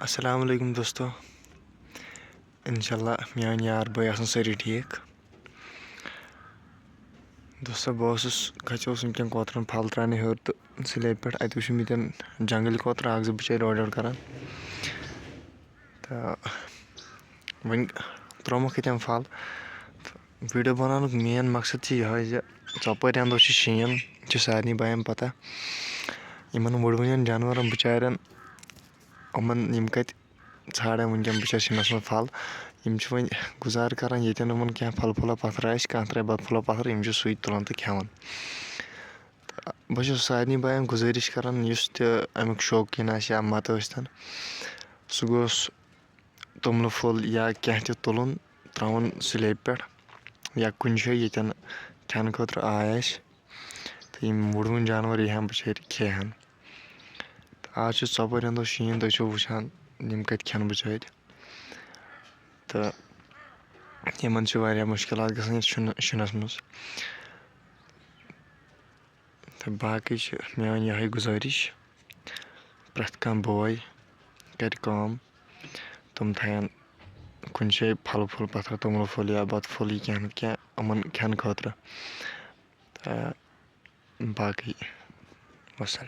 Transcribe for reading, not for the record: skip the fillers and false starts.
अस्सलाम वालेकुम दोस्तों। इंशाल्लाह मियान यार भाई आसन सारी ठीक। दोस्तों बस खचोस वनकन कोतरन फल त्राने हर तो स्लेब पे अत वुच मत जंगल कोतर अख बिचार ओड ओड करान तो वन त्रोमक यम फल। वीडियो बनानुक मेन मकसद यह ज़पर अंदो शीन सारे बायन पता इन वुडवन जानवरन बिचारन यम कत ाड़न वनकन बिचार शीनस मज फल वन गुजार करान ये क्या फल फुला पत्थर कह त्रा बदफुला पत्थर सू तुलान तो खेवान। बस सारे बायन गुजारिश करान अमुक शौकीन या मत स्तन सह गोस तुमल फुल या क्या तुलन त्रावन स्लेब पे या कुन जाए ये खेन खुद आय तो वुडवन जानवर यह बिचार खेहन। आज ज़पर अंदो शीन तुम वुचान यम कत खेन बिचार तो इन मुश्किलात गसान शीनस मज तो बाकी मियान यह गुजारिश प्रथ कह बॉय कर काम तुम थान कुन जाए फल फुल पत्थर तुमल फुल या बत फुल क्या न क्या यमन खेन खुद बाकी वसल।